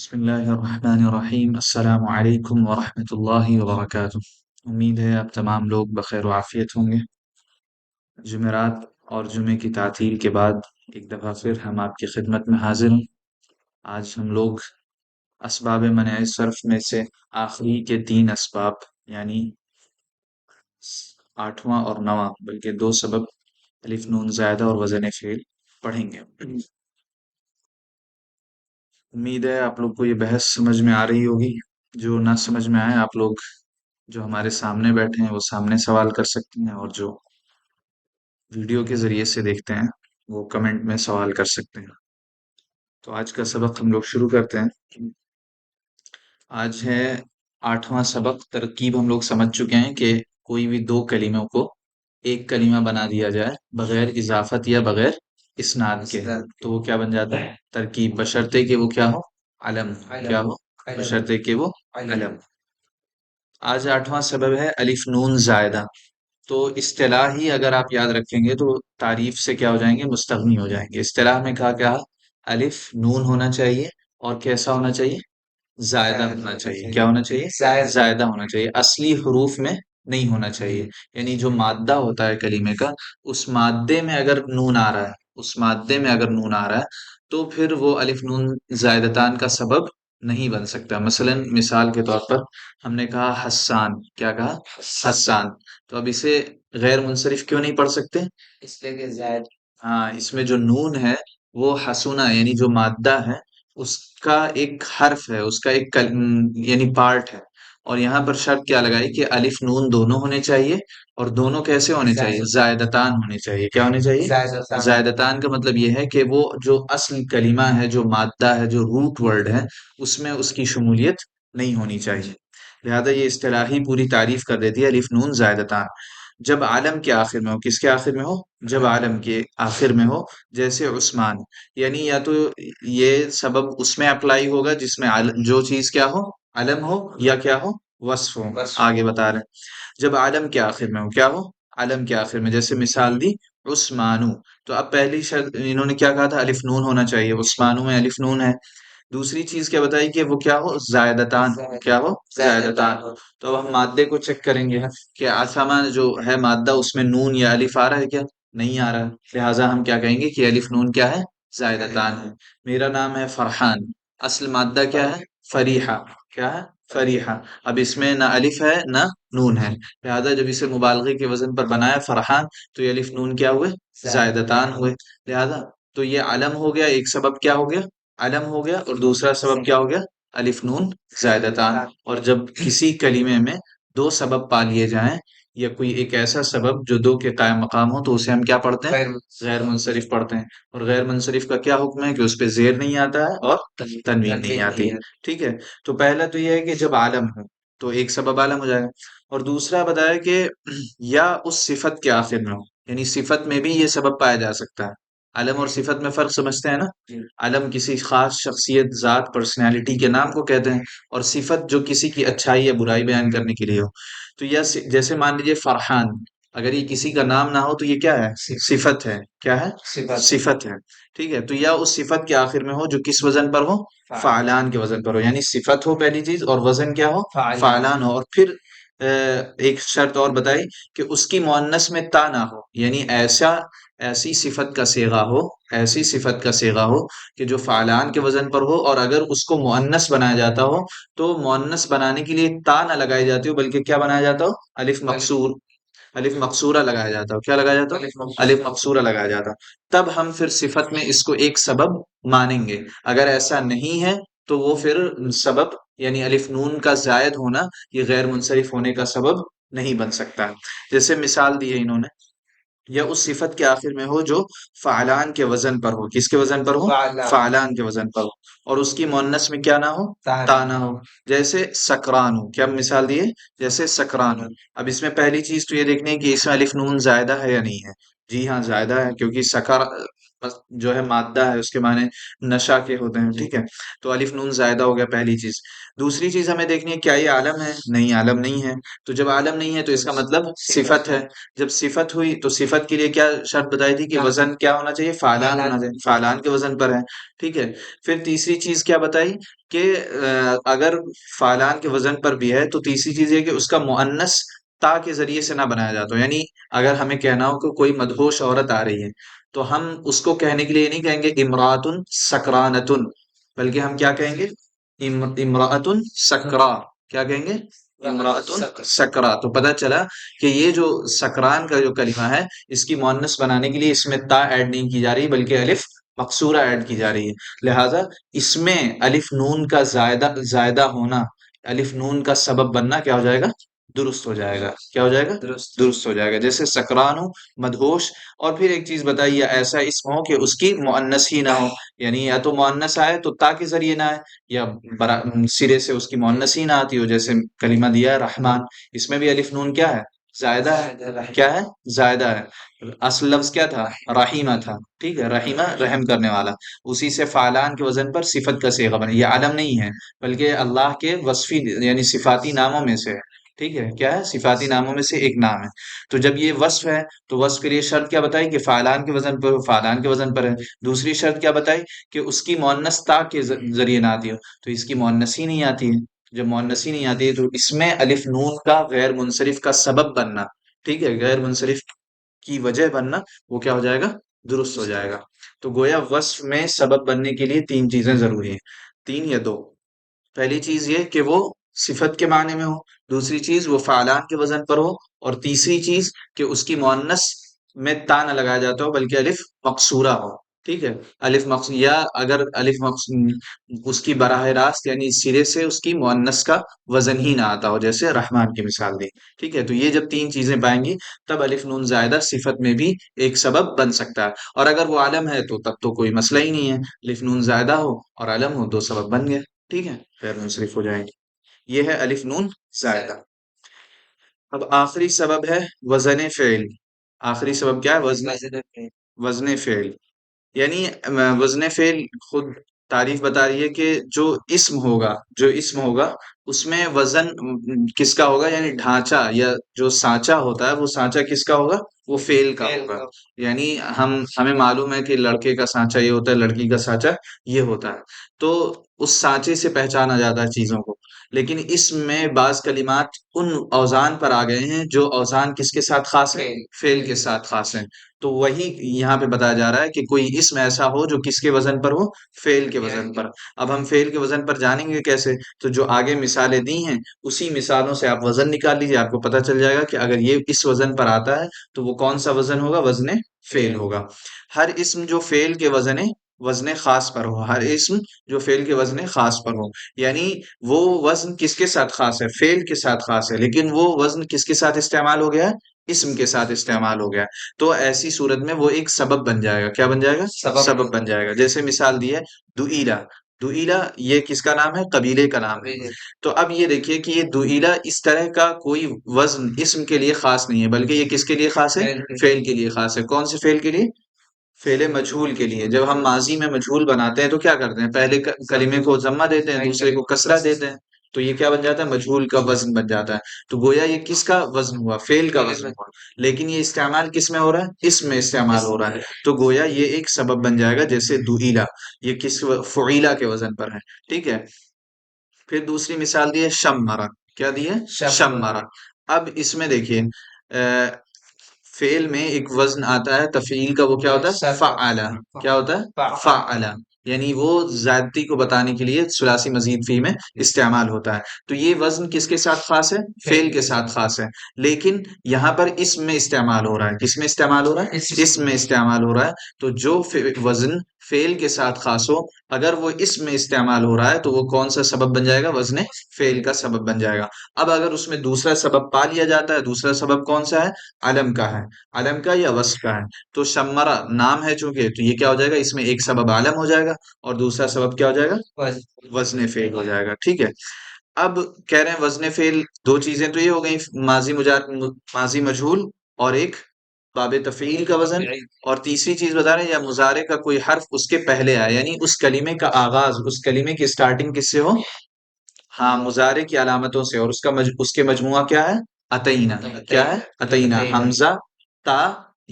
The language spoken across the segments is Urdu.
بسم اللہ الرحمن الرحیم السلام علیکم ورحمۃ اللہ وبرکاتہ۔ امید ہے آپ تمام لوگ بخیر و عافیت ہوں گے۔ جمعرات اور جمعے کی تعطیل کے بعد ایک دفعہ پھر ہم آپ کی خدمت میں حاضر ہیں۔ آج ہم لوگ اسباب منع صرف میں سے آخری کے 3 اسباب یعنی 8واں اور 9واں بلکہ 2 سبب الف نون زائدہ اور وزن فعل پڑھیں گے۔ امید ہے آپ لوگ کو یہ بحث سمجھ میں آ رہی ہوگی۔ جو نہ سمجھ میں آئے آپ لوگ جو ہمارے سامنے بیٹھے ہیں وہ سامنے سوال کر سکتے ہیں، اور جو ویڈیو کے ذریعے سے دیکھتے ہیں وہ کمنٹ میں سوال کر سکتے ہیں۔ تو آج کا سبق ہم لوگ شروع کرتے ہیں۔ آج ہے 8واں سبق۔ ترکیب ہم لوگ سمجھ چکے ہیں کہ کوئی بھی 2 کلموں کو ایک کلمہ بنا دیا جائے بغیر اضافت یا بغیر اسناد کے، تو وہ کیا بن جاتا ہے؟ ترکیب، بشرطے کہ وہ کیا ہو؟ علم۔ کیا ہو؟ بشرطے کہ وہ علم۔ آج 8واں سبب ہے الف نون زائدہ۔ تو اصطلاحی اگر آپ یاد رکھیں گے تو تعریف سے کیا ہو جائیں گے؟ مستغنی ہو جائیں گے۔ اصطلاح میں کہا کیا؟ الف نون ہونا چاہیے اور کیسا ہونا چاہیے؟ زائدہ ہونا چاہیے۔ کیا ہونا چاہیے؟ زائدہ ہونا چاہیے، اصلی حروف میں نہیں ہونا چاہیے۔ یعنی جو مادہ ہوتا ہے کلمے کا، اس مادے میں اگر نون آ رہا ہے، اس مادے میں اگر نون آ رہا ہے تو پھر وہ الف نون زائدتان کا سبب نہیں بن سکتا۔ مثلا مثال کے طور پر ہم نے کہا حسان۔ کیا کہا؟ حسان۔ تو اب اسے غیر منصرف کیوں نہیں پڑھ سکتے؟ اس لیے کہ زائد، ہاں، اس میں جو نون ہے وہ حسنا یعنی جو مادہ ہے اس کا ایک حرف ہے، اس کا ایک یعنی پارٹ ہے، اور یہاں پر شرط کیا لگائی کہ الف نون دونوں ہونے چاہیے، اور دونوں کیسے ہونے چاہیے؟ زائدتان ہونے چاہیے۔ کیا ہونے چاہیے؟ زائدتان کا مطلب یہ ہے کہ وہ جو اصل کلمہ ہے، جو مادہ ہے، جو روٹ ورڈ ہے، اس میں اس کی شمولیت نہیں ہونی چاہیے۔ لہذا یہ اصطلاحی پوری تعریف کر دیتی ہے الف نون زائدتان۔ جب عالم کے آخر میں ہو، کس کے آخر میں ہو؟ جب عالم کے آخر میں ہو، جیسے عثمان، یعنی یا تو یہ سبب اس میں اپلائی ہوگا جس میں جو چیز کیا ہو؟ علم ہو، یا کیا ہو؟ وصف ہو۔ آگے بتا رہے ہیں جب عالم کے آخر میں ہو، کیا ہو؟ علم کے آخر میں، جیسے مثال دی عثمانو۔ تو اب پہلی شرط انہوں نے کیا کہا تھا؟ الف نون ہونا چاہیے، عثمانو میں الف نون ہے۔ دوسری چیز کیا بتائی کہ وہ کیا ہو؟ زائدتان۔ کیا ہو؟ زائدتان۔ تو اب ہم مادے کو چیک کریں گے کہ آسامہ جو ہے مادہ، اس میں نون یا الف آ رہا ہے؟ کیا نہیں آ رہا ہے؟ لہٰذا ہم کیا کہیں گے کہ الف نون کیا ہے؟ زائدتان ہے۔ میرا نام ہے فرحان، اصل مادہ کیا ہے؟ فریحہ۔ کیا ہے؟ فریحہ۔ اب اس میں نہ الف ہے نہ نون ہے، لہذا جب اسے مبالغے کے وزن پر بنایا فرحان تو یہ الف نون کیا ہوئے؟ زائدتان ہوئے۔ لہذا تو یہ علم ہو گیا، ایک سبب کیا ہو گیا؟ علم ہو گیا، اور دوسرا سبب کیا ہو گیا؟ الف نون زائدتان۔ اور جب کسی کلمے میں 2 سبب پا لیے جائیں، یا کوئی ایک ایسا سبب جو 2 کے قائم مقام ہو، تو اسے ہم کیا پڑھتے ہیں؟ غیر منصرف پڑھتے ہیں۔ اور غیر منصرف کا کیا حکم ہے؟ کہ اس پہ زیر نہیں آتا ہے اور تنوین نہیں آتی ہے۔ ٹھیک ہے، تو پہلا تو یہ ہے کہ جب عالم ہو تو ایک سبب عالم ہو جائے گا، اور دوسرا بتایا کہ یا اس صفت کے آخر میں ہو، یعنی صفت میں بھی یہ سبب پایا جا سکتا ہے۔ علم اور صفت میں فرق سمجھتے ہیں نا؟ علم کسی خاص شخصیت، ذات، پرسنالٹی کے نام کو کہتے ہیں، اور صفت جو کسی کی اچھائی یا برائی بیان کرنے کے لیے ہو۔ تو یہ جیسے مان لیجیے فرحان، اگر یہ کسی کا نام نہ ہو تو یہ کیا ہے؟ صفت ہے۔ کیا ہے؟ صفت ہے۔ ٹھیک ہے، تو یا اس صفت کے آخر میں ہو جو کس وزن پر ہو؟ فعلان کے وزن پر ہو، یعنی صفت ہو پہلی چیز، اور وزن کیا ہو؟ فعلان ہو۔ اور پھر ایک شرط اور بتائی کہ اس کی مؤنث میں تا نہ ہو، یعنی ایسی صفت کا صیغہ ہو، ایسی صفت کا صیغہ ہو کہ جو فعلان کے وزن پر ہو، اور اگر اس کو مؤنث بنایا جاتا ہو تو مؤنث بنانے کے لیے تا نہ لگائی جاتی ہو، بلکہ کیا بنایا جاتا ہو؟ الف مقصور، الف مقصورہ لگایا جاتا ہو۔ کیا لگایا جاتا ہو؟ الف مقصورہ لگایا جاتا ہو۔ تب ہم پھر صفت میں اس کو ایک سبب مانیں گے۔ اگر ایسا نہیں ہے تو وہ پھر سبب یعنی الف نون کا زائد ہونا یہ غیر منصرف ہونے کا سبب نہیں بن سکتا۔ جیسے مثال دی ہے انہوں نے، یا اس صفت کے آخر میں ہو جو فعلان کے وزن پر ہو۔ کس کے وزن پر ہو؟ فعلان کے وزن پر ہو، اور اس کی مؤنث میں کیا نہ ہو؟ تا نہ ہو۔ جیسے سکران ہو۔ کیا مثال دیے؟ جیسے سکران ہو۔ اب اس میں پہلی چیز تو یہ دیکھنی ہے کہ اس میں الف نون زائدہ ہے یا نہیں ہے۔ جی ہاں، زائدہ ہے، کیونکہ جو ہے مادہ ہے اس کے معنی نشا کے ہوتے ہیں، ٹھیک ہے؟ تو الف نون زائدہ ہو گیا پہلی چیز۔ دوسری چیز ہمیں دیکھنی ہے کیا یہ عالم ہے؟ نہیں، عالم نہیں ہے۔ تو جب عالم نہیں ہے تو اس کا مطلب صفت ہے۔ جب صفت ہوئی تو صفت کے لیے کیا شرط بتائی تھی کہ وزن کیا ہونا چاہیے؟ فعلان ہونا چاہیے، فعلان کے وزن پر ہے، ٹھیک ہے؟ پھر تیسری چیز کیا بتائی کہ اگر فعلان کے وزن پر بھی ہے تو تیسری چیز یہ کہ اس کا مؤنث تا کے ذریعے سے نہ بنایا جاتا ہو، یعنی اگر ہمیں کہنا ہو کہ کوئی مدہوش عورت آ رہی ہے تو ہم اس کو کہنے کے لیے یہ نہیں کہیں گے امراتن سکرانتن، بلکہ ہم کیا کہیں گے؟ امراتن سکرا، کیا کہیں گے؟ امراتن سکرا۔ تو پتہ چلا کہ یہ جو سکران کا جو کلمہ ہے اس کی مؤنث بنانے کے لیے اس میں تا ایڈ نہیں کی جا رہی بلکہ الف مقصورہ ایڈ کی جا رہی ہے، لہذا اس میں الف نون کا زائدہ ہونا، الف نون کا سبب بننا کیا ہو جائے گا؟ درست ہو جائے گا۔ کیا ہو جائے گا؟ درست ہو جائے گا، جیسے سکران ہو، مدہوش۔ اور پھر ایک چیز بتائیے، ایسا اسم ہو کہ اس کی مؤنث ہی نہ ہو، یعنی یا تو مؤنث آئے تو تا کے ذریعے نہ آئے، یا سرے سے اس کی مؤنث ہی نہ آتی ہو، جیسے کلمہ دیا ہے رحمان، اس میں بھی الف نون کیا ہے؟ زائدہ ہے۔ کیا ہے؟ زائدہ ہے۔ اصل لفظ کیا تھا؟ رحیمہ تھا، ٹھیک ہے؟ رحیمہ رحم کرنے والا، اسی سے فعلان کے وزن پر صفت کا صیغہ بنا۔ یہ عالم نہیں ہے بلکہ اللہ کے وصفی یعنی صفاتی ناموں میں سے ہے، ٹھیک ہے؟ کیا ہے؟ صفاتی ناموں میں سے ایک نام ہے۔ تو جب یہ وصف ہے تو وصف کے لیے شرط کیا بتائی کہ فعلان کے وزن پر، فعلان کے وزن پر ہے۔ دوسری شرط کیا بتائی کہ اس کی مؤنث تا کے ذریعے نہ آتی ہو، تو اس کی مؤنث ہی نہیں آتی ہے۔ جب مؤنث ہی نہیں آتی ہے تو اس میں الف نون کا غیر منصرف کا سبب بننا، ٹھیک ہے؟ غیر منصرف کی وجہ بننا، وہ کیا ہو جائے گا؟ درست ہو جائے گا۔ تو گویا وصف میں سبب بننے کے لیے تین چیزیں ضروری ہیں، تین یا دو۔ پہلی چیز یہ کہ وہ صفت کے معنی میں ہو، دوسری چیز وہ فعلان کے وزن پر ہو، اور تیسری چیز کہ اس کی مؤنث میں تا نہ لگایا جاتا ہو بلکہ الف مقصورہ ہو، ٹھیک ہے؟ الف مقصور، یا اگر الف مقصور اس کی براہ راست یعنی سرے سے اس کی مؤنث کا وزن ہی نہ آتا ہو، جیسے رحمان کی مثال دی، ٹھیک ہے؟ تو یہ جب تین چیزیں پائیں گی تب الف نون زائدہ صفت میں بھی ایک سبب بن سکتا ہے، اور اگر وہ عالم ہے تو تب تو کوئی مسئلہ ہی نہیں ہے، الف نون زائدہ ہو اور عالم ہو، دو سبب بن گئے، ٹھیک ہے؟ غیر منصرف ہو جائیں گے۔ یہ ہے الف نون زائدہ۔ اب آخری سبب ہے وزن فعل۔ آخری سبب کیا ہے؟ وزن فعل، یعنی وزن فعل خود تعریف بتا رہی ہے کہ جو اسم ہوگا، جو اسم ہوگا اس میں وزن کس کا ہوگا، یعنی ڈھانچہ یا جو سانچہ ہوتا ہے وہ سانچہ کس کا ہوگا؟ وہ فعل کا ہوگا۔ یعنی ہمیں معلوم ہے کہ لڑکے کا سانچہ یہ ہوتا ہے، لڑکی کا سانچہ یہ ہوتا ہے، تو اس سانچے سے پہچانا جاتا ہے چیزوں کو، لیکن اس میں بعض کلمات ان اوزان پر آ گئے ہیں جو اوزان کس کے ساتھ خاص ہیں؟ فعل کے ساتھ خاص ہیں۔ تو وہی یہاں پہ بتایا جا رہا ہے کہ کوئی اسم ایسا ہو جو کس کے وزن پر ہو؟ فعل کے وزن پر۔ اب ہم فعل کے وزن پر جانیں گے کیسے؟ تو جو آگے مثالیں دی ہیں اسی مثالوں سے آپ وزن نکال لیجیے، آپ کو پتہ چل جائے گا کہ اگر یہ اس وزن پر آتا ہے تو وہ کون سا وزن ہوگا؟ وزن فعل ہوگا۔ ہر اسم جو فعل کے وزن خاص پر ہو، ہر اسم جو فعل کے وزن خاص پر ہو، یعنی وہ وزن کس کے ساتھ خاص ہے؟ فعل کے ساتھ خاص ہے، لیکن وہ وزن کس کے ساتھ استعمال ہو گیا ہے؟ اسم کے ساتھ استعمال ہو گیا ہے۔ تو ایسی صورت میں وہ ایک سبب بن جائے گا۔ کیا بن جائے گا؟ سبب بن جائے گا۔ جیسے مثال دی ہے دعیلا، دعیلا یہ کس کا نام ہے؟ قبیلے کا نام ہے۔ تو اب یہ دیکھیے کہ یہ دعیلا اس طرح کا کوئی وزن اسم کے لیے خاص نہیں ہے بلکہ یہ کس کے لیے خاص ہے؟ فعل کے لیے خاص ہے۔ کون سے فعل کے لیے؟ فعل مجہول کے لیے۔ جب ہم ماضی میں مجہول بناتے ہیں تو کیا کرتے ہیں؟ پہلے کلمے کو ضمہ دیتے ہیں، دوسرے کو کسرہ دیتے ہیں، تو یہ کیا بن جاتا ہے؟ مجہول کا وزن بن جاتا ہے۔ تو گویا یہ کس کا وزن ہوا؟ فعل کا وزن ہوا، لیکن یہ استعمال کس میں ہو رہا ہے؟ اسم میں استعمال ہو رہا ہے، تو گویا یہ ایک سبب بن جائے گا، جیسے دعیلا یہ کس فعیلا کے وزن پر ہے، ٹھیک ہے؟ پھر دوسری مثال دی ہے شمرا، کیا دی ہے؟ شمرا۔ اب اس میں دیکھیے فعل میں ایک وزن آتا ہے تفعیل کا، وہ کیا ہوتا ہے؟ فعلا۔ کیا ہوتا ہے؟ فعلا، یعنی وہ زیادتی کو بتانے کے لیے ثلاثی مزید فی میں استعمال ہوتا ہے۔ تو یہ وزن کس کے ساتھ خاص ہے؟ فعل کے ساتھ خاص ہے، لیکن یہاں پر اسم میں استعمال ہو رہا ہے۔ کس میں استعمال ہو رہا ہے؟ اسم میں استعمال ہو رہا ہے۔ تو جو وزن فعل کے ساتھ خاص ہو، اگر وہ اسم میں استعمال ہو رہا ہے تو وہ کون سا سبب بن جائے گا؟ وزن فعل کا سبب بن جائے گا۔ اب اگر اس میں دوسرا سبب پا لیا جاتا ہے، دوسرا سبب کون سا ہے؟ علم کا ہے، علم کا یا وصف کا ہے۔ تو شمرا نام ہے چونکہ، تو یہ کیا ہو جائے گا؟ اس میں ایک سبب عالم ہو جائے گا اور دوسرا سبب کیا ہو جائے گا؟ وزن فعل ہو جائے گا، ٹھیک ہے؟ اب کہہ رہے ہیں وزن فعل دو چیزیں تو یہ ہو گئی، ماضی مجہول اور ایک باب تفعیل کا وزن، اور تیسری چیز بتا رہے ہیں یا مضارع کا کوئی حرف اس کے پہلے آئے، یعنی اس کلمے کا آغاز، اس کلمے کی سٹارٹنگ کس سے ہو؟ ہاں، مضارع کی علامتوں سے، اور اس کے مجموعہ کیا ہے؟ اتینا. کیا ہے؟ اتینا. حمزہ، تا،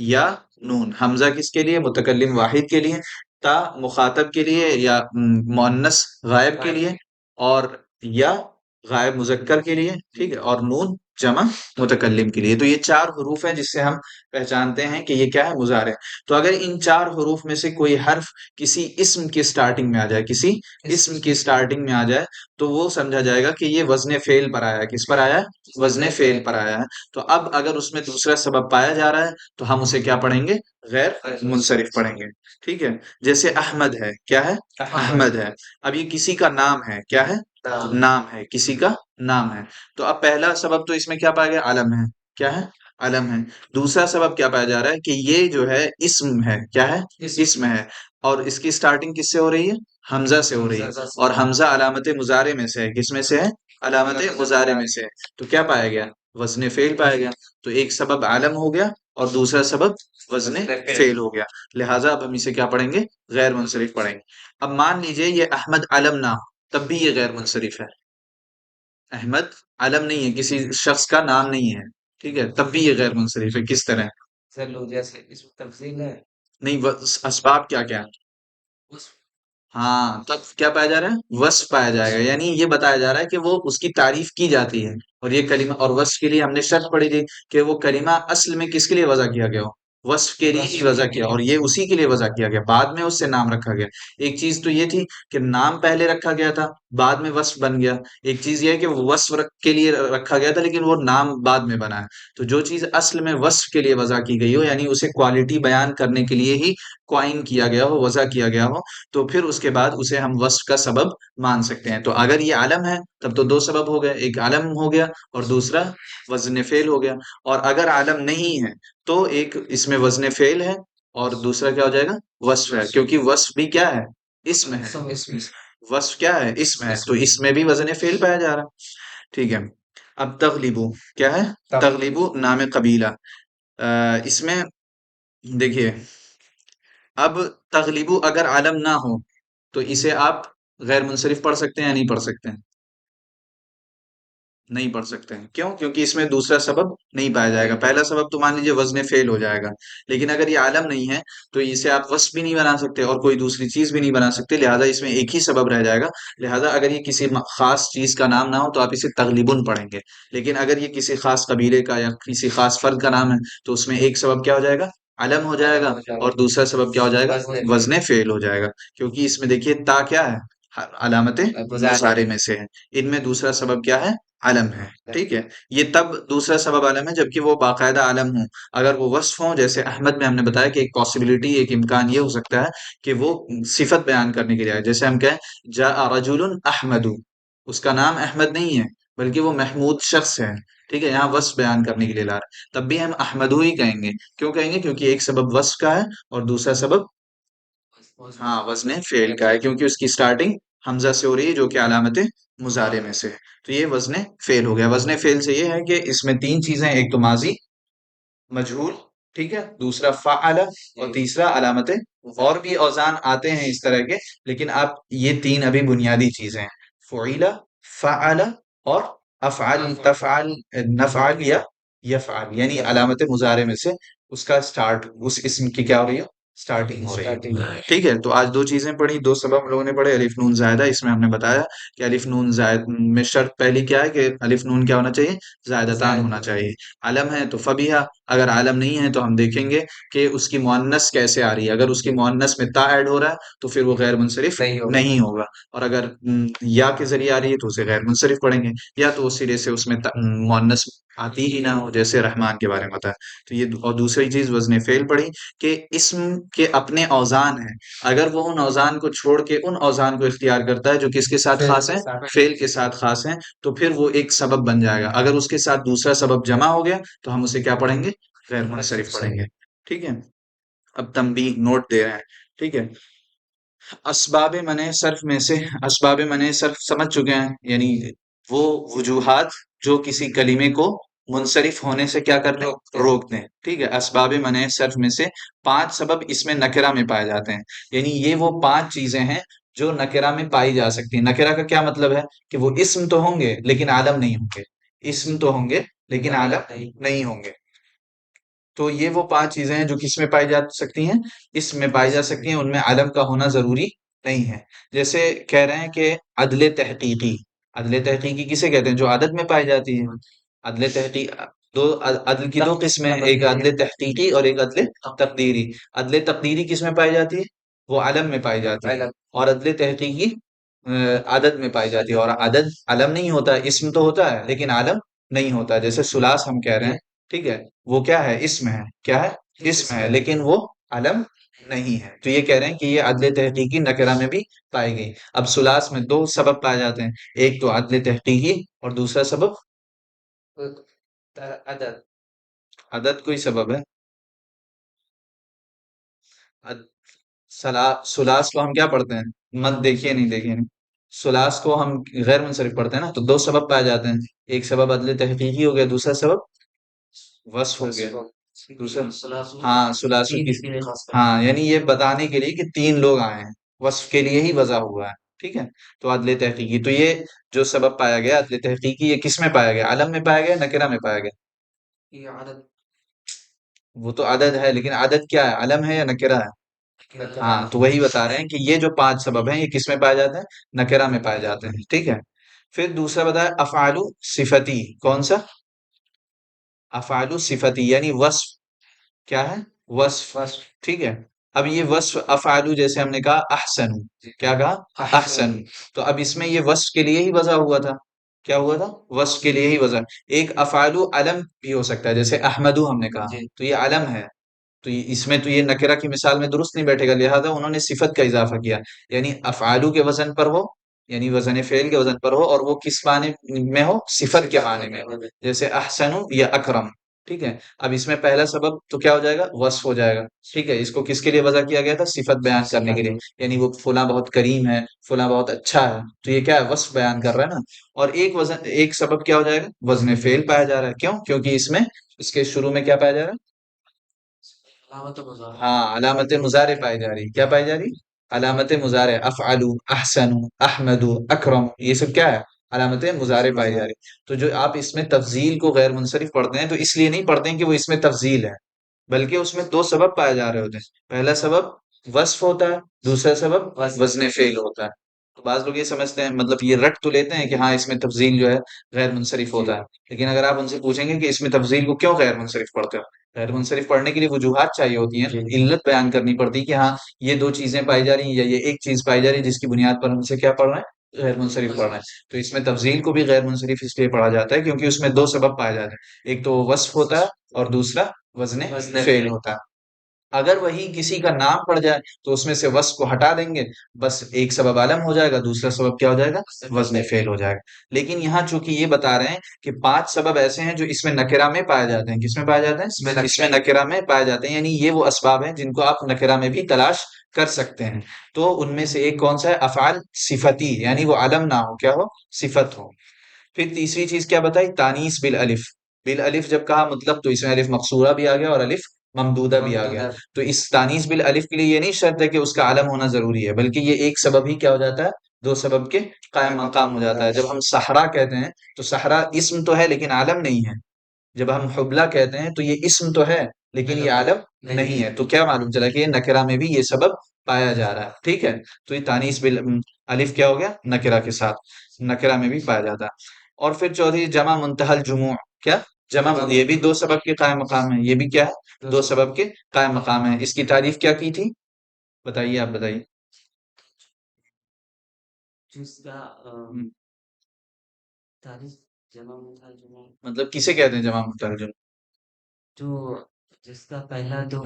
یا نون. حمزہ کس کے لیے؟ متکلم واحد کے لیے. تا مخاطب کے لیے یا مؤنث غائب کے لیے، اور یا غائب مذکر کے لیے، ٹھیک ہے، اور نون جمع متکلم کے لیے. تو یہ چار حروف ہیں جس سے ہم پہچانتے ہیں کہ یہ کیا ہے؟ مضارع. تو اگر ان چار حروف میں سے کوئی حرف کسی اسم کی سٹارٹنگ میں آ جائے، کسی اسم کی سٹارٹنگ میں آ جائے، تو وہ سمجھا جائے گا کہ یہ وزن فعل پر آیا ہے. کس پر آیا ہے؟ وزن فعل پر آیا ہے. تو اب اگر اس میں دوسرا سبب پایا جا رہا ہے تو ہم اسے کیا پڑھیں گے؟ غیر منصرف پڑھیں گے. ٹھیک ہے، جیسے احمد ہے. کیا ہے؟ احمد ہے. اب یہ کسی کا نام ہے. کیا ہے؟ نام ہے. کسی کا نام ہے. تو اب پہلا سبب تو اس میں کیا پایا گیا؟ علم ہے. کیا ہے؟ علم ہے. دوسرا سبب کیا پایا جا رہا ہے؟ کہ یہ جو ہے اسم ہے. کیا ہے؟ اسم ہے. اور اس کی سٹارٹنگ کس سے ہو رہی ہے؟ حمزہ سے ہو رہی ہے. اور حمزہ علامت مضارع میں سے ہے. کس میں سے ہے؟ علامت مضارع میں سے ہے. تو کیا پایا گیا؟ وزن فعل پایا گیا. تو ایک سبب عالم ہو گیا اور دوسرا سبب وزن فعل ہو گیا. لہٰذا اب ہم اسے کیا پڑھیں گے؟ غیر منصرف پڑھیں گے. اب مان لیجئے یہ احمد علم نہ ہو، تب بھی یہ غیر منصرف ہے. احمد علم نہیں ہے، کسی شخص کا نام نہیں ہے، ٹھیک ہے، تب بھی یہ غیر منصرف ہے. کس طرح؟ سر لو جیسے اس میں تفصیل ہے نہیں، اسباب کیا کیا؟ اس ہاں، تب کیا پایا جا رہا ہے؟ وصف پایا جائے گا. یعنی یہ بتایا جا رہا ہے کہ وہ اس کی تعریف کی جاتی ہے. اور یہ کلمہ، اور وصف کے لیے ہم نے شرط پڑھی تھی کہ وہ کلمہ اصل میں کس کے لیے وضع کیا گیا ہو؟ وصف کے لیے ہی وضع کیا، اور یہ اسی کے لیے وضع کیا گیا. بعد میں اس سے نام رکھا گیا. ایک چیز تو یہ تھی کہ نام پہلے رکھا گیا تھا، بعد میں وصف بن گیا. ایک چیز یہ ہے کہ وہ وصف کے لیے رکھا گیا تھا لیکن وہ نام بعد میں بنا ہے. تو جو چیز اصل میں وصف کے لیے وضع کی گئی ہو، یعنی اسے کوالٹی بیان کرنے کے لیے ہی کوائن کیا گیا ہو، وضع کیا گیا ہو، تو پھر اس کے بعد اسے ہم وصف کا سبب مان سکتے ہیں. تو اگر یہ عالم ہے تب تو دو سبب ہو گئے، ایک عالم ہو گیا اور دوسرا وزن فعل ہو گیا. اور اگر عالم نہیں ہے تو ایک اس میں وزن فعل ہے اور دوسرا کیا ہو جائے گا؟ وصف ہے، کیونکہ وصف بھی کیا ہے؟ اسم ہے. وصف کیا ہے؟ اسم ہے. تو اس میں بھی وزن فعل پایا جا رہا ہے. ٹھیک ہے. اب تغلیبو کیا ہے؟ تغلیبو نام قبیلہ. اس میں دیکھیے، اب تغلیبو اگر عالم نہ ہو تو اسے آپ غیر منصرف پڑھ سکتے ہیں یا نہیں پڑھ سکتے ہیں؟ نہیں پڑھ سکتے ہیں. کیوں؟ کیونکہ اس میں دوسرا سبب نہیں پایا جائے گا. پہلا سبب تو مان لیجیے وزن فعل ہو جائے گا، لیکن اگر یہ عالم نہیں ہے تو اسے آپ وصف بھی نہیں بنا سکتے اور کوئی دوسری چیز بھی نہیں بنا سکتے. لہٰذا اس میں ایک ہی سبب رہ جائے گا. لہٰذا اگر یہ کسی خاص چیز کا نام نہ ہو تو آپ اسے تغلیبن پڑھیں گے. لیکن اگر یہ کسی خاص قبیلے کا یا کسی خاص فرد کا نام ہے تو اس میں ایک سبب کیا ہو جائے گا؟ علم ہو جائے گا، اور دوسرا سبب کیا ہو جائے گا؟ وزن فعل ہو جائے گا. کیونکہ اس میں دیکھیے تا کیا ہے؟ علامت مضارع میں سے ہے. ان میں دوسرا سبب کیا ہے؟ علم ہے. ٹھیک ہے. یہ تب دوسرا سبب علم ہے جبکہ وہ باقاعدہ علم ہوں. اگر وہ وصف ہوں، جیسے احمد میں ہم نے بتایا کہ ایک پاسبلٹی، ایک امکان یہ ہو سکتا ہے کہ وہ صفت بیان کرنے کے لیے آئے. جیسے ہم کہیں جاء رجل احمد، اس کا نام احمد نہیں ہے بلکہ وہ محمود شخص ہے. ٹھیک ہے، یہاں وصف بیان کرنے کے لیے لا رہا ہے، تب بھی ہم احمدو ہی کہیں گے. کیوں کہیں گے؟ کیونکہ ایک سبب وصف کا ہے اور دوسرا سبب ہاں وزن فعل کا ہے، کیونکہ اس کی سٹارٹنگ حمزہ سے ہو رہی ہے جو کہ علامت مضارع میں سے ہے. تو یہ وزن فعل ہو گیا. وزن فعل سے یہ ہے کہ اس میں تین چیزیں، ایک تو ماضی مجہول، ٹھیک ہے، دوسرا فعل، اور تیسرا علامت. اور بھی اوزان آتے ہیں اس طرح کے، لیکن آپ یہ تین ابھی بنیادی چیزیں ہیں: فعل، فعل، اور افعل، تفعل، نفعل یا یفعل. یعنی علامت مضارع میں سے اس کا سٹارٹ، اس اسم کی کیا ہو رہی ہے؟ سٹارٹنگ ہو رہی ہے. ٹھیک ہے. تو آج دو چیزیں پڑھی، دو سبب ہم لوگوں نے پڑھے. الف نون زائدہ، اس میں ہم نے بتایا کہ الف نون زائد میں شرط پہلی کیا ہے کہ الف نون کیا ہونا چاہیے؟ زائدتان ہونا چاہیے. علم ہے تو فبیہا. اگر عالم نہیں ہے تو ہم دیکھیں گے کہ اس کی مؤنث کیسے آ رہی ہے. اگر اس کی مؤنث میں تا ایڈ ہو رہا ہے تو پھر وہ غیر منصرف نہیں ہوگا. اور اگر یا کے ذریعے آ رہی ہے تو اسے غیر منصرف پڑھیں گے، یا تو اس سرے سے اس میں مؤنث آتی ہی نہ ہو، جیسے رحمان کے بارے میں بتایا. تو یہ، اور دوسری چیز وزن فعل پڑھی کہ اسم کے اپنے اوزان ہیں، اگر وہ ان اوزان کو چھوڑ کے ان اوزان کو اختیار کرتا ہے جو کس کے ساتھ خاص ہیں؟ فعل کے ساتھ خاص ہیں، تو پھر وہ ایک سبب بن جائے گا. اگر اس کے ساتھ دوسرا سبب جمع ہو گیا تو ہم اسے کیا پڑھیں گے؟ غیر منصرف پڑھیں گے. ٹھیک ہے. اب تنبیہ نوٹ دے رہے ہیں. ٹھیک ہے. اسباب منع صرف میں سے، اسباب منع صرف سمجھ چکے ہیں، یعنی وہ وجوہات جو کسی کلمے کو منصرف ہونے سے کیا کر دیں؟ روک دیں، ٹھیک ہے؟ اسباب منع صرف میں سے 5 سبب اس میں نکرہ میں پائے جاتے ہیں، یعنی یہ وہ 5 چیزیں ہیں جو نکرہ میں پائی جا سکتی ہیں۔ نکرہ کا کیا مطلب ہے کہ وہ اسم تو ہوں گے لیکن عالم نہیں ہوں گے، اسم تو ہوں گے لیکن عالم نہیں ہوں گے۔ تو یہ وہ 5 چیزیں ہیں جو کس میں پائی جا سکتی ہیں؟ اس میں پائی جا سکتی ہیں، ان میں عالم کا ہونا ضروری نہیں ہے۔ جیسے کہہ رہے ہیں کہ عدل تحقیقی، عدل تحقیقی کسے کہتے ہیں؟ جو عدد میں پائی جاتی ہے۔ عدل تحقیق عدل کی 2 قسمیں ہیں، ایک عدل تحقیقی اور ایک عدل تقدیری۔ عدل تقدیری کس میں پائی جاتی ہے؟ وہ علم میں پائی جاتی ہے، اور عدل تحقیقی عدد میں پائی جاتی ہے، اور عدد علم نہیں ہوتا ہے، اسم تو ہوتا ہے لیکن عالم نہیں ہوتا ہے۔ جیسے سلاس ہم کہہ رہے ہیں، ٹھیک ہے، وہ کیا ہے؟ اسم ہے، کیا ہے؟ اسم ہے، لیکن وہ علم نہیں ہے۔ تو یہ کہہ رہے ہیں کہ یہ عدل تحقیقی نکرہ میں بھی پائی گئی۔ اب سلاس میں 2 سبب پائے جاتے ہیں، ایک تو عدل تحقیقی اور دوسرا سبب عدد عدد کوئی سبب ہے۔ سلاس کو ہم کیا پڑھتے ہیں؟ مت دیکھیے، نہیں دیکھیے نہیں، سلاس کو ہم غیر منصرف پڑھتے ہیں نا، تو 2 سبب پائے جاتے ہیں، ایک سبب عدل تحقیقی ہو گیا، دوسرا سبب وصف ہو گیا، دوسرا ہاں سلاسو کی، ہاں یعنی یہ بتانے کے لیے کہ 3 لوگ آئے ہیں، وصف کے لیے ہی وضع ہوا ہے، ٹھیک ہے؟ تو عدل تحقیقی، تو یہ جو سبب پایا گیا عدل تحقیقی، یہ کس میں پایا گیا؟ علم میں پایا گیا، نکرہ میں پایا گیا؟ یہ عدد وہ تو عدد ہے، لیکن عدد کیا ہے؟ علم ہے یا نکرہ ہے؟ ہاں تو وہی بتا رہے ہیں کہ یہ جو 5 سبب ہیں یہ کس میں پائے جاتے ہیں؟ نکرہ میں پائے جاتے ہیں، ٹھیک ہے؟ پھر دوسرا بتایا افعال صفتی، کون سا؟ افعال صفتی یعنی وصف، کیا ہے؟ وصف، ٹھیک ہے؟ اب یہ وصف افعال، جیسے ہم نے کہا احسن، کیا کہا؟ احسن، تو اب اس میں یہ وصف کے لیے ہی وضع ہوا تھا، کیا ہوا تھا؟ وصف کے لیے ہی وضع۔ ایک افعال علم بھی ہو سکتا ہے، جیسے احمدو ہم نے کہا، تو یہ علم ہے، تو اس میں تو یہ نکرہ کی مثال میں درست نہیں بیٹھے گا، لہذا انہوں نے صفت کا اضافہ کیا، یعنی افعالو کے وزن پر ہو، یعنی وزن فعل کے وزن پر ہو، اور وہ کس معنی میں ہو؟ صفت کے معنی میں ہو، جیسے احسن یا اکرم، ٹھیک ہے؟ اب اس میں پہلا سبب تو کیا ہو جائے گا؟ وصف ہو جائے گا، ٹھیک ہے؟ اس کو کس کے لیے وضع کیا گیا تھا؟ صفت بیان کرنے کے لیے، یعنی وہ فلاں بہت کریم ہے، فلاں بہت اچھا ہے، تو یہ کیا ہے؟ وصف بیان کر رہا ہے نا۔ اور ایک سبب کیا ہو جائے گا؟ وزن فعل پایا جا رہا ہے، کیوں؟ کیونکہ اس میں اس کے شروع میں کیا پایا جا رہا ہے؟ ہاں علامت مضارع پائی جا رہی، کیا پائی جا رہی؟ علامت مضارع، افعلو، احسنو، احمدو، اکرم، یہ سب کیا ہے؟ علامت مضارع پائی جا رہی۔ تو جو آپ اس میں تفضیل کو غیر منصرف پڑھتے ہیں تو اس لیے نہیں پڑھتے ہیں کہ وہ اس میں تفضیل ہے، بلکہ اس میں 2 سبب پائے جا رہے ہوتے ہیں، پہلا سبب وصف ہوتا ہے، دوسرا سبب وزن فعل ہوتا ہے۔ تو بعض لوگ یہ سمجھتے ہیں، مطلب یہ رٹ تو لیتے ہیں کہ ہاں اس میں تفضیل جو ہے غیر منصرف ہوتا ہے، لیکن اگر آپ ان سے پوچھیں گے کہ اس میں تفضیل کو کیوں غیر منصرف پڑھتے ہو، غیر منصرف پڑھنے کے لیے وجوہات چاہیے ہوتی ہیں، علت بیان کرنی پڑتی ہے کہ ہاں یہ 2 چیزیں پائی جا رہی ہیں، یا یہ ایک چیز پائی جا رہی ہے جس کی بنیاد پر ہم سے کیا پڑھ رہے ہیں؟ غیر منصرف پڑھ رہے ہیں۔ تو اس میں تفضیل کو بھی غیر منصرف اس لیے پڑھا جاتا ہے کیونکہ اس میں 2 سبب پائے جاتے ہیں، ایک تو وصف ہوتا ہے اور دوسرا وزن فعل ہوتا ہے۔ اگر وہی کسی کا نام پڑ جائے تو اس میں سے وصف کو ہٹا دیں گے، بس ایک سبب علم ہو جائے گا، دوسرا سبب کیا ہو جائے گا؟ وزن فعل ہو جائے گا۔ لیکن یہاں چونکہ یہ بتا رہے ہیں کہ 5 سبب ایسے ہیں جو اس میں نکرہ میں پائے جاتے ہیں، کس میں پائے جاتے ہیں؟ اس میں نکرہ میں پائے جاتے ہیں، یعنی یہ وہ اسباب ہیں جن کو آپ نکرہ میں بھی تلاش کر سکتے ہیں۔ تو ان میں سے ایک کون سا ہے؟ افعال صفتی، یعنی وہ علم نہ ہو، کیا ہو؟ صفت ہو۔ پھر تیسری چیز کیا بتائی؟ تانیث بالالف، بالالف جب کہا مطلب تو اس میں الف مقصورہ بھی آ گیا اور الف ممدودہ بھی آ گیا۔ تو اس تانیث بالالف کے لیے یہ نہیں شرط ہے کہ اس کا علم ہونا ضروری ہے، بلکہ یہ ایک سبب ہی کیا ہو جاتا ہے؟ 2 سبب کے قائم مقام ہو جاتا ہے۔ جب ہم صحرا کہتے ہیں تو صحرا اسم تو ہے لیکن عالم نہیں ہے، جب ہم حبلہ کہتے ہیں تو یہ اسم تو ہے لیکن یہ عالم نہیں ہے، تو کیا معلوم چلا کہ یہ نکرہ میں بھی یہ سبب پایا جا رہا ہے، ٹھیک ہے؟ تو یہ تانیث بالالف کیا ہو گیا؟ نکرہ کے ساتھ، نکرہ میں بھی پایا جاتا ہے۔ اور پھر چوتھی جمع منتہی الجموع، کیا؟ جمع، یہ بھی 2 سبب کے قائم مقام ہے، یہ بھی کیا ہے؟ 2 سبب کے قائم مقام ہے۔ اس کی تعریف کیا کی تھی؟ بتائیے، آپ بتائیے۔ جس کا تعریف جمع مترجمہ، مطلب کسے کہتے ہیں جمع مترجم؟ جو جس کا پہلا جو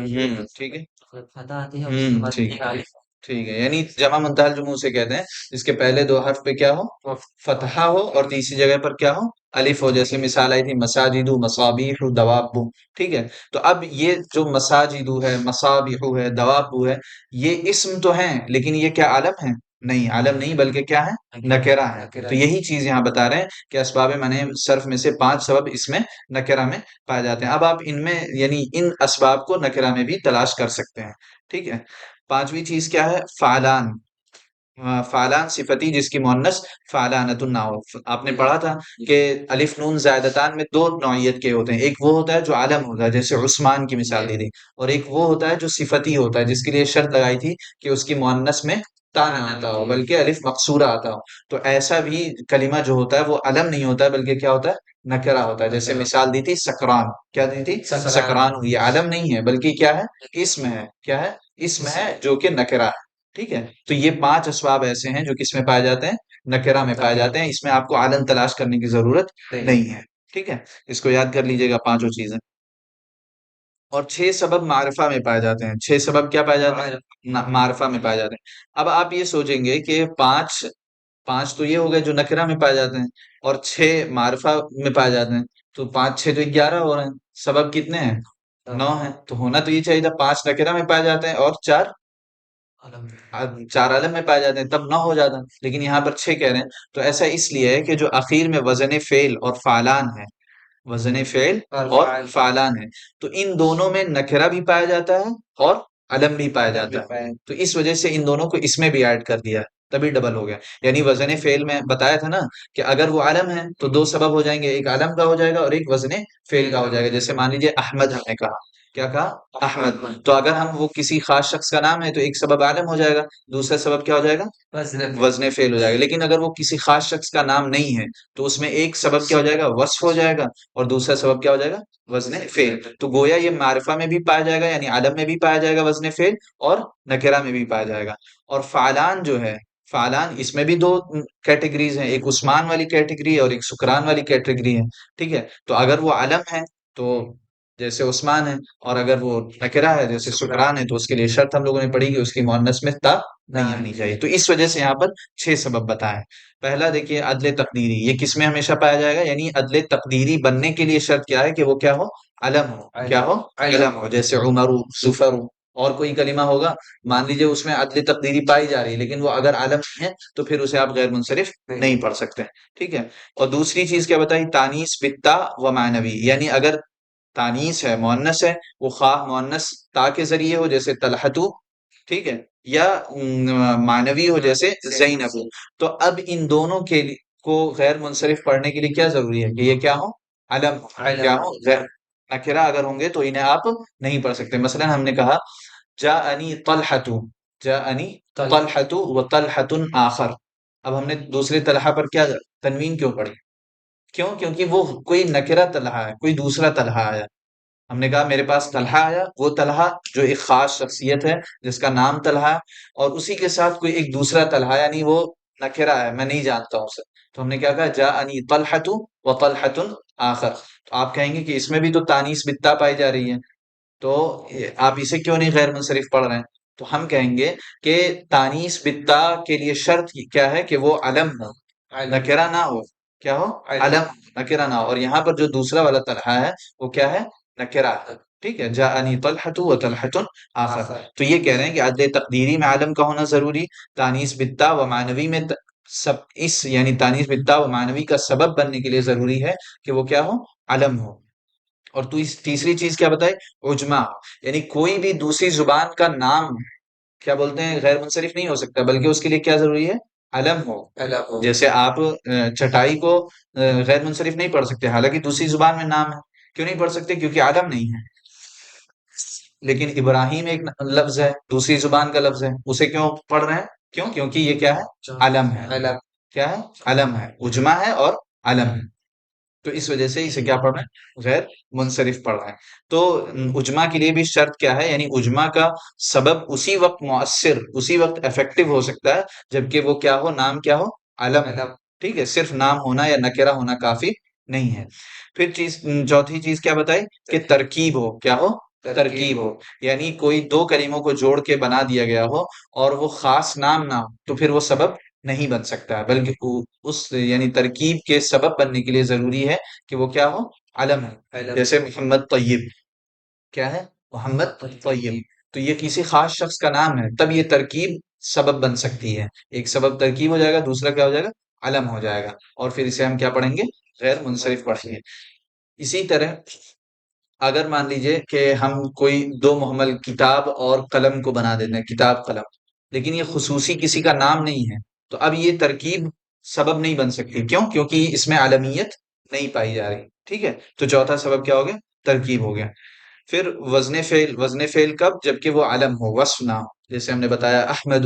ٹھیک ہے، فتح آتی ہے اس کے بعد ٹھیک ہے، الف، ٹھیک ہے، یعنی جمع منتہی الجموع سے کہتے ہیں جس کے پہلے 2 حرف پہ کیا ہو؟ فتحہ ہو، اور تیسری جگہ پر کیا ہو؟ الف ہو، جیسے مثال آئی تھی مساجد، مصابیح، دواب، ٹھیک ہے؟ تو اب یہ جو مساجد ہے، مصابیح ہے، دواب ہے، یہ اسم تو ہیں لیکن یہ کیا عالم ہیں؟ نہیں، عالم نہیں بلکہ کیا ہے، نکرہ ہے. تو یہی چیز یہاں بتا رہے ہیں کہ اسباب منع صرف میں سے 5 سبب اس میں نکرہ میں پائے جاتے ہیں. اب آپ ان میں یعنی ان اسباب کو نکرہ میں بھی تلاش کر سکتے ہیں. ٹھیک ہے. پانچویں چیز کیا ہے، فعلان. فعلان صفتی جس کی مؤنث فعلانۃ الناو. آپ نے پڑھا تھا کہ الف نون زائدتان میں دو نوعیت کے ہوتے ہیں، ایک وہ ہوتا ہے جو عالم ہوتا ہے جیسے عثمان کی مثال دی تھی، اور ایک وہ ہوتا ہے جو صفتی ہوتا ہے جس کے لیے شرط لگائی تھی کہ اس کی مؤنث میں تا نہ آتا ہو بلکہ الف مقصورہ آتا ہو. تو ایسا بھی کلمہ جو ہوتا ہے وہ علم نہیں ہوتا ہے بلکہ کیا ہوتا ہے، نکرہ ہوتا ہے. جیسے مثال دی تھی سکران، کیا دی تھی، سکران. یہ علم نہیں ہے بلکہ کیا ہے، اسم ہے. کیا ہے، اسم ہے جو کہ نکرہ ہے. ٹھیک ہے. تو یہ 5 اسباب ایسے ہیں جو کس میں پائے جاتے ہیں، نکرہ میں پائے جاتے ہیں. اس میں آپ کو عالم تلاش کرنے کی ضرورت نہیں ہے. ٹھیک ہے. اس کو یاد کر لیجئے گا پانچوں چیزیں. اور 6 سبب معرفہ میں پائے جاتے ہیں. 6 سبب کیا پائے جاتے ہیں، معرفہ میں پائے جاتے ہیں. اب آپ یہ سوچیں گے کہ پانچ پانچ تو یہ ہو گئے جو نکرہ میں پائے جاتے ہیں، اور 6 معرفہ میں پائے جاتے ہیں. تو 5 6 تو 11 ہو رہے ہیں. سبب کتنے ہیں، 9 ہیں. تو ہونا تو یہ چاہیے تھا 5 نکرہ میں پائے جاتے ہیں اور 4 عالم میں پائے جاتے ہیں، تب 9 ہو جاتا. لیکن یہاں پر 6 کہہ رہے ہیں. تو ایسا اس لیے ہے کہ جو اخیر میں وزن فعل اور فعلان ہے، وزن فعل اور فعلان ہے، تو ان دونوں میں نکرہ بھی پایا جاتا ہے اور علم بھی پایا جاتا ہے. تو اس وجہ سے ان دونوں کو اس میں بھی ایڈ کر دیا، تبھی ڈبل ہو گیا. یعنی وزن فعل میں بتایا تھا نا کہ اگر وہ علم ہے تو 2 سبب ہو جائیں گے، ایک علم کا ہو جائے گا اور ایک وزن فعل کا ہو جائے گا. جیسے مان لیجیے احمد ہم نے کہا، کیا کہا، احمد. تو اگر ہم وہ کسی خاص شخص کا نام ہے تو ایک سبب عالم ہو جائے گا، دوسرا سبب کیا ہو جائے گا، وزن فعل ہو جائے گا. لیکن اگر وہ کسی خاص شخص کا نام نہیں ہے تو اس میں ایک سبب کیا ہو جائے گا، وصف ہو جائے گا، اور دوسرا سبب کیا ہو جائے گا، وزن فعل. تو گویا یہ معرفہ میں بھی پایا جائے گا، یعنی عالم میں بھی پایا جائے گا وزن فعل، اور نکرہ میں بھی پایا جائے گا. اور فعلان جو ہے، فعلان اس میں بھی 2 کیٹیگریز ہیں، ایک عثمان والی کیٹیگری ہے اور ایک سکران والی کیٹیگری ہے. ٹھیک ہے. تو اگر وہ علم ہے تو جیسے عثمان ہے، اور اگر وہ نکرہ ہے جیسے سکران ہے، تو اس کے لیے شرط ہم لوگوں نے پڑھی کہ اس کی مؤنث میں تا نہیں آنی چاہیے. تو اس وجہ سے یہاں پر 6 سبب بتائے. پہلا دیکھیے عدل تقدیری، یہ کس میں ہمیشہ پایا جائے گا، یعنی عدل تقدیری بننے کے لیے شرط کیا ہے کہ وہ کیا ہو، علم ہو. کیا ہو، علم ہو. جیسے عمر، سفر. اور کوئی کلمہ ہوگا مان لیجئے اس میں عدل تقدیری پائی جا رہی ہے لیکن وہ اگر عالم نہیں ہے تو پھر اسے آپ غیر منصرف نہیں پڑھ سکتے. ٹھیک ہے. اور دوسری چیز کیا بتائی، تانیث بالتا و معنوی، یعنی اگر تانیث ہے، مؤنث ہے، وہ خواہ مؤنث تا کے ذریعے ہو جیسے طلحتو، ٹھیک ہے، یا معنوی ہو جیسے زینب. تو اب ان دونوں کے کو غیر منصرف پڑھنے کے لیے کیا ضروری ہے کہ یہ کیا ہو، علم ہو. کیا ہو، غیر نکرہ اگر ہوں گے تو انہیں آپ نہیں پڑھ سکتے. مثلا ہم نے کہا جاءنی طلحۃ، جاءنی طلحۃ و طلحۃ آخر. اب ہم نے دوسرے طلحہ پر کیا تنوین کیوں پڑھی، کیوں، کیونکہ وہ کوئی نکرہ طلحہ ہے، کوئی دوسرا طلحہ آیا. ہم نے کہا میرے پاس طلحہ آیا، وہ طلحہ جو ایک خاص شخصیت ہے جس کا نام طلحہ ہے، اور اسی کے ساتھ کوئی ایک دوسرا طلحہ یعنی وہ نکرہ ہے، میں نہیں جانتا ہوں اسے. تو ہم نے کیا کہا، جاءنی طلحۃ و طلحۃ آخر. تو آپ کہیں گے کہ اس میں بھی تو تانیث بالتا پائی جا رہی ہے، تو آپ اسے کیوں نہیں غیر منصرف پڑھ رہے ہیں. تو ہم کہیں گے کہ تانیث بالتا کے لیے شرط کیا ہے کہ وہ علم ہو، نکرہ نہ ہو. کیا ہو، علم، نکرہ نہ ہو. اور یہاں پر جو دوسرا والا طلحہ ہے وہ کیا ہے، نکرہ ہے. ٹھیک ہے. جاءنی طلحۃ و طلحۃ آخر. تو یہ کہہ رہے ہیں کہ عدل تقدیری میں عالم کا ہونا ضروری، تانیث بالتا و معنوی میں سب اس یعنی تانیث بالتا و معنوی کا سبب بننے کے لیے ضروری ہے کہ وہ کیا ہو، علم ہو. اور تو اس تیسری چیز کیا بتائی، عجمہ، یعنی کوئی بھی دوسری زبان کا نام کیا بولتے ہیں غیر منصرف نہیں ہو سکتا بلکہ اس کے لیے کیا ضروری ہے، علم ہو. جیسے آپ چٹائی کو غیر منصرف نہیں پڑھ سکتے حالانکہ دوسری زبان میں نام ہے. کیوں نہیں پڑھ سکتے، کیونکہ عالم نہیں ہے. لیکن ابراہیم ایک لفظ ہے، دوسری زبان کا لفظ ہے، اسے کیوں پڑھ رہے ہیں، کیوں، کیونکہ یہ کیا ہے، علم ہے. کیا ہے، علم ہے، عجمہ ہے اور علم ہے. تو اس وجہ سے اسے کیا پڑھ رہے ہیں، غیر منصرف پڑھ رہے ہیں. تو عجمہ کے لیے بھی شرط کیا ہے، یعنی عجمہ کا سبب اسی وقت مؤثر، اسی وقت افیکٹو ہو سکتا ہے جبکہ وہ کیا ہو، نام کیا ہو، علم. ٹھیک ہے. صرف نام ہونا یا نکرہ ہونا کافی نہیں ہے. پھر چوتھی چیز کیا بتائی کہ ترکیب ہو. کیا ہو، ترکیب ہو، یعنی کوئی 2 کلموں کو جوڑ کے بنا دیا گیا ہو اور وہ خاص نام نہ ہو تو پھر وہ سبب نہیں بن سکتا، بلکہ اس یعنی ترکیب کے سبب بننے کے لیے ضروری ہے کہ وہ کیا ہو، علم ہے. جیسے محمد طیب، کیا ہے، محمد طیب. تو یہ کسی خاص شخص کا نام ہے، تب یہ ترکیب سبب بن سکتی ہے. ایک سبب ترکیب ہو جائے گا، دوسرا کیا ہو جائے گا؟ علم ہو جائے گا. اور پھر اسے ہم کیا پڑھیں گے؟ غیر منصرف پڑھیں گے. اسی طرح اگر مان لیجئے کہ ہم کوئی دو محمل کتاب اور قلم کو بنا دیتے ہیں، کتاب قلم، لیکن یہ خصوصی کسی کا نام نہیں ہے، تو اب یہ ترکیب سبب نہیں بن سکتی. کیوں؟ کیونکہ اس میں عالمیت نہیں پائی جا رہی. ٹھیک ہے، تو چوتھا سبب کیا ہو گیا؟ ترکیب ہو گیا. پھر وزن فعل کب؟ جبکہ وہ علم ہو، وصف نہ ہو. جیسے ہم نے بتایا احمد،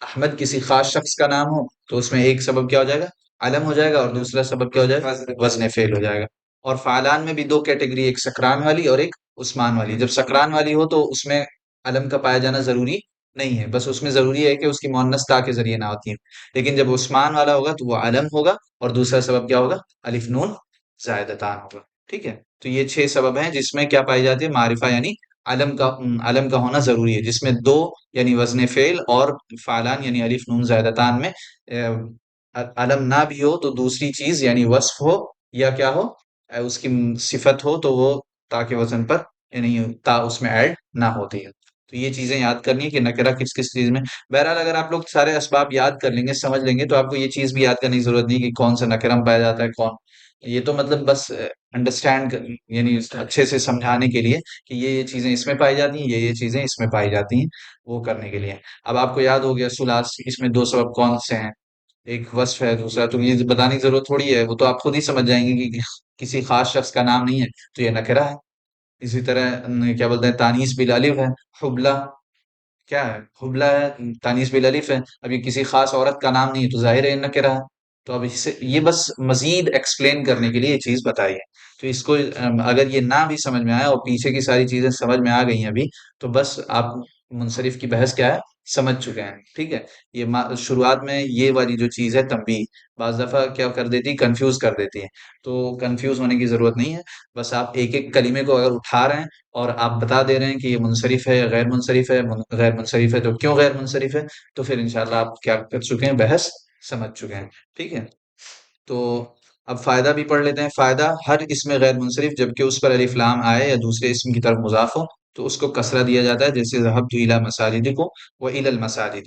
احمد کسی خاص شخص کا نام ہو تو اس میں ایک سبب کیا ہو جائے گا؟ علم ہو جائے گا، اور دوسرا سبب کیا ہو جائے گا؟ وزن فعل ہو جائے گا. اور فعلان میں بھی دو کیٹیگری، ایک سکران والی اور ایک عثمان والی. جب سکران والی ہو تو اس میں علم کا پایا جانا ضروری نہیں ہے، بس اس میں ضروری ہے کہ اس کی مؤنث تا کے ذریعے نہ ہوتی ہے. لیکن جب عثمان والا ہوگا تو وہ علم ہوگا، اور دوسرا سبب کیا ہوگا؟ الف نون زائدتان ہوگا. ٹھیک ہے، تو یہ 6 سبب ہیں جس میں کیا پائی جاتی ہے؟ معرفہ یعنی علم کا ہونا ضروری ہے، جس میں دو یعنی وزن فعل اور فعلان یعنی الف نون زائدتان میں علم نہ بھی ہو تو دوسری چیز یعنی وصف ہو یا کیا ہو، اس کی صفت ہو، تو وہ تا کے وزن پر یعنی تا اس میں ایڈ نہ ہوتی ہے. تو یہ چیزیں یاد کرنی ہے کہ نکرہ کس کس چیز میں. بہرحال اگر آپ لوگ سارے اسباب یاد کر لیں گے، سمجھ لیں گے، تو آپ کو یہ چیز بھی یاد کرنے کی ضرورت نہیں کہ کون سا نکرہ میں پایا جاتا ہے کون. یہ تو مطلب بس انڈرسٹینڈ یعنی اچھے سے سمجھانے کے لیے کہ یہ چیزیں اس میں پائی جاتی ہیں، یہ چیزیں اس میں پائی جاتی ہیں، وہ کرنے کے لیے. اب آپ کو یاد ہو گیا ثلاثی، اس میں دو سبب کون سے ہیں؟ ایک وصف ہے، دوسرا تو یہ بتانے کی ضرورت تھوڑی ہے، وہ تو آپ خود ہی سمجھ جائیں گے کہ کسی خاص شخص کا نام نہیں ہے تو یہ نکرہ ہے. اسی طرح کیا بولتے ہیں، تانیث بالالف ہے، حبلہ کیا ہے؟ حبلہ ہے، تانیث بالالف ہے. اب یہ کسی خاص عورت کا نام نہیں ہے تو ظاہر ہے یہ نکرہ ہے. تو اب اس سے یہ بس مزید ایکسپلین کرنے کے لیے یہ چیز بتائی ہے. تو اس کو اگر یہ نہ بھی سمجھ میں آیا اور پیچھے کی ساری چیزیں سمجھ میں آ گئی ہیں ابھی، تو بس آپ منصرف کی بحث کیا ہے سمجھ چکے ہیں. ٹھیک ہے، یہ شروعات میں یہ والی جو چیز ہے تنبیہ بعض دفعہ کیا کر دیتی؟ کنفیوز کر دیتی ہے. تو کنفیوز ہونے کی ضرورت نہیں ہے، بس آپ ایک ایک کلمے کو اگر اٹھا رہے ہیں اور آپ بتا دے رہے ہیں کہ یہ منصرف ہے یا غیر منصرف ہے، غیر منصرف ہے تو کیوں غیر منصرف ہے، تو پھر انشاءاللہ آپ کیا کر چکے ہیں؟ بحث سمجھ چکے ہیں. ٹھیک ہے، تو اب فائدہ بھی پڑھ لیتے ہیں. فائدہ، ہر اسم غیر منصرف جبکہ اس پر الف لام آئے یا دوسرے اسم کی طرف مضاف ہو تو اس کو کسرہ دیا جاتا ہے. جیسے ذهبت الى مساجدکم والى المساجد.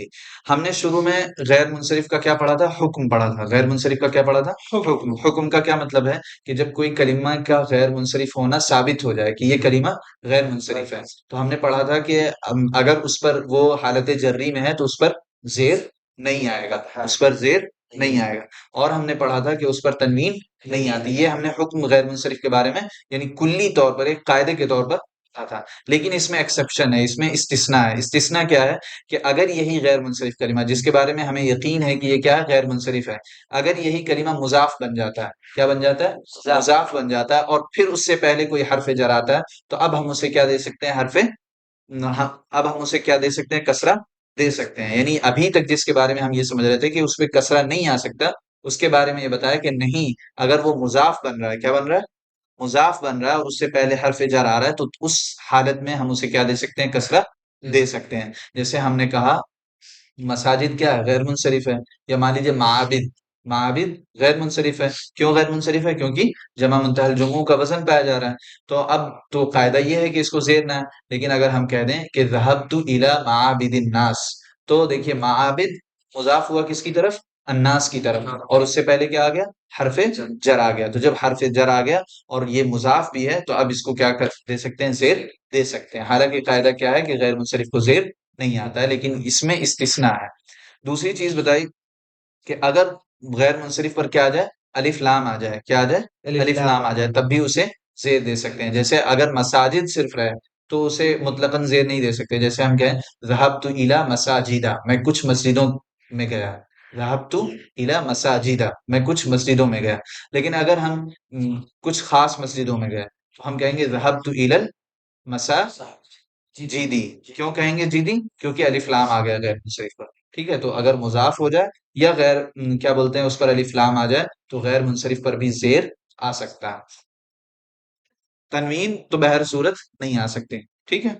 ہم نے شروع میں غیر منصرف کا کیا پڑھا تھا؟ حکم پڑھا تھا. غیر منصرف کا کیا پڑھا تھا؟ حکم. حکم کا کیا مطلب ہے؟ کہ جب کوئی کلمہ کا غیر منصرف ہونا ثابت ہو جائے کہ یہ کلمہ غیر منصرف ہے، تو ہم نے پڑھا تھا کہ اگر اس پر وہ حالت جری میں ہے تو اس پر زیر نہیں آئے گا، اس پر زیر نہیں آئے گا. اور ہم نے پڑھا تھا کہ اس پر تنوین نہیں آتی. یہ ہم نے حکم غیر منصرف کے بارے میں یعنی کلی طور پر ایک قاعدے کے طور پر پڑھا تھا. لیکن اس میں ایکسیپشن ہے، اس میں استثناء ہے. استثناء کیا ہے؟ کہ اگر یہی غیر منصرف کلمہ جس کے بارے میں ہمیں یقین ہے کہ یہ کیا ہے؟ غیر منصرف ہے، اگر یہی کلمہ مضاف بن جاتا ہے، کیا بن جاتا ہے؟ مضاف بن جاتا ہے، اور پھر اس سے پہلے کوئی حرف جر آتا ہے، تو اب ہم اسے کیا دے سکتے ہیں؟ اب ہم اسے کیا دے سکتے ہیں؟ کسرہ دے سکتے ہیں. یعنی ابھی تک جس کے بارے میں ہم یہ سمجھ رہے تھے کہ اس پہ کسرہ نہیں آ سکتا، اس کے بارے میں یہ بتایا کہ نہیں، اگر وہ مضاف بن رہا ہے، کیا بن رہا ہے؟ مضاف بن رہا ہے، اور اس سے پہلے حرف جر آ رہا ہے، تو اس حالت میں ہم اسے کیا دے سکتے ہیں؟ کسرہ دے سکتے ہیں. جیسے ہم نے کہا مساجد کیا ہے؟ غیر منصرف ہے. یا مان لیجیے معابد، معابد غیر منصرف ہے. کیوں غیر منصرف ہے؟ کیونکہ جمع منتہی الجموع کا وزن پایا جا رہا ہے. تو اب تو قاعدہ یہ ہے کہ اس کو زیر نہ ہے. لیکن اگر ہم کہہ دیں کہ ذهبت الى معابد الناس، تو دیکھیے معابد مضاف ہوا کس کی طرف؟ الناس کی طرف، اور اس سے پہلے کیا آ گیا؟ حرف جر آ گیا. تو جب حرف جر آ گیا اور یہ مضاف بھی ہے تو اب اس کو کیا دے سکتے ہیں؟ زیر دے سکتے ہیں. حالانکہ قاعدہ کیا ہے کہ غیر منصرف کو زیر نہیں آتا ہے، لیکن اس میں استثناء ہے. دوسری چیز بتائی کہ اگر غیر منصرف پر کیا آ جائے؟ الف لام آ جائے. کیا آ جائے؟ الف لام آ جائے، تب بھی اسے زیر دے سکتے ہیں. جیسے اگر مساجد صرف رہے تو اسے مطلقاً زیر نہیں دے سکتے. جیسے ہم کہیں ذهبت الى مساجد، میں کچھ مسجدوں میں گیا. ذهبت الى مساجد، میں کچھ مسجدوں میں گیا. لیکن اگر ہم کچھ خاص مسجدوں میں گئے تو ہم کہیں گے ذهبت الى جیدی. کیوں کہیں گے جیدی؟ کیونکہ الف لام آ گیا غیر منصرف پر. ٹھیک ہے، تو اگر مضاف ہو جائے یا غیر کیا بولتے ہیں اس پر الف لام آ جائے تو غیر منصرف پر بھی زیر آ سکتا ہے. تنوین تو بہر صورت نہیں آ سکتے. ٹھیک ہے،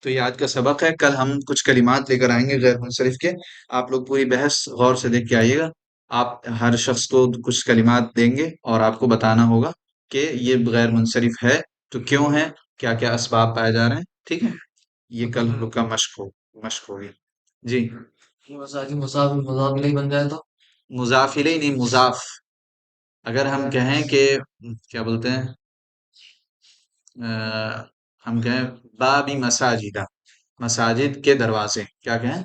تو یہ آج کا سبق ہے. کل ہم کچھ کلمات لے کر آئیں گے غیر منصرف کے. آپ لوگ پوری بحث غور سے دیکھ کے آئیے گا. آپ ہر شخص کو کچھ کلمات دیں گے اور آپ کو بتانا ہوگا کہ یہ غیر منصرف ہے تو کیوں ہے، کیا کیا اسباب پائے جا رہے ہیں. ٹھیک ہے، یہ کل ہم لوگ کا مشق ہوگی جی. مضاف نہیں بن جائے تو مضاف الیہ نہیں، مضاف. اگر ہم کہیں کہ کیا بولتے ہیں ہم کہیں بابی مساجدہ، مساجد کے دروازے، کیا کہیں؟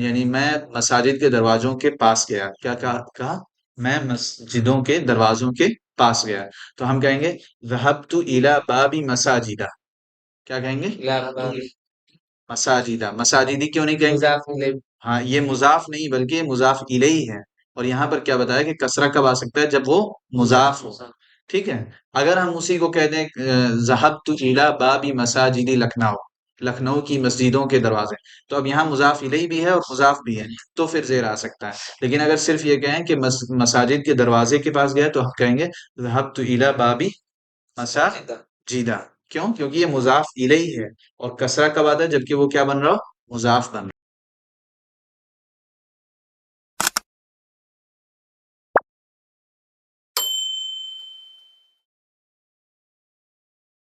یعنی میں مساجد کے دروازوں کے پاس گیا. کیا کہا؟ میں مسجدوں کے دروازوں کے پاس گیا. تو ہم کہیں گے ذهبت الى باب مساجدہ. کیا کہیں گے؟ مساجدہ. مساجدی کیوں نہیں کہیں گے؟ ہاں، یہ مضاف نہیں بلکہ یہ مضاف الیہ ہے. اور یہاں پر کیا بتایا کہ کسرہ کب آ سکتا ہے؟ جب وہ مضاف ہو. ٹھیک ہے. اگر ہم اسی کو کہہ دیں ذهبت الى باب مساجد لکھنؤ، لکھنؤ کی مسجدوں کے دروازے، تو اب یہاں مضاف الیہ بھی ہے اور مضاف بھی ہے، تو پھر زیر آ سکتا ہے. لیکن اگر صرف یہ کہیں کہ مساجد کے دروازے کے پاس گیا تو ہم کہیں گے ذهبت الى باب مساجدہ. کیوں؟ کیونکہ یہ مضاف الیہ ہے اور کسرہ کب آتا ہے؟ جبکہ وہ کیا بن رہا ہو؟ مضاف بن رہا ہو.